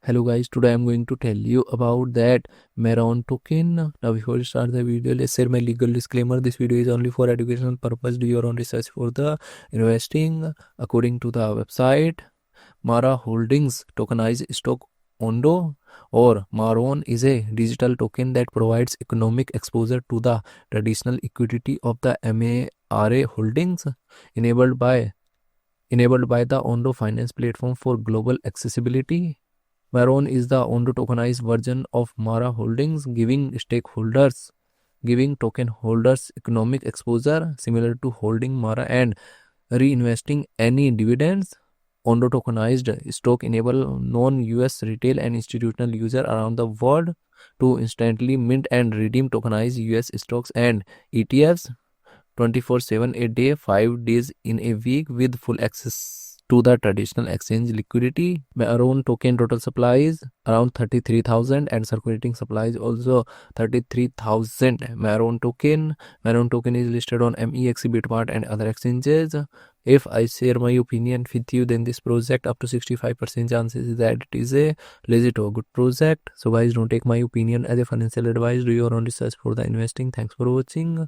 Hello guys, today I'm going to tell you about that MARAon token. Now before we start the video, let's share my legal disclaimer. This video is only for educational purpose. Do your own research for the investing. According to the website, MARA Holdings Tokenized Stock Ondo or MARAon is a digital token that provides economic exposure to the traditional equity of the MARA Holdings enabled by the Ondo finance platform for global accessibility. MARAon is the Ondo tokenized version of MARA Holdings, giving token holders economic exposure similar to holding MARA and reinvesting any dividends. Ondo tokenized stock enable non-US retail and institutional users around the world to instantly mint and redeem tokenized US stocks and ETFs 24/7 a day, 5 days in a week with full access to the traditional exchange liquidity. MARAon token total supply is around 33,000 and circulating supply is also 33,000. MARAon token is listed on MEXC, Bitmart and other exchanges. If I share my opinion with you, then this project up to 65% chances is that it is a legit or good project. So guys, don't take my opinion as a financial advice. Do your own research for the investing. Thanks for watching.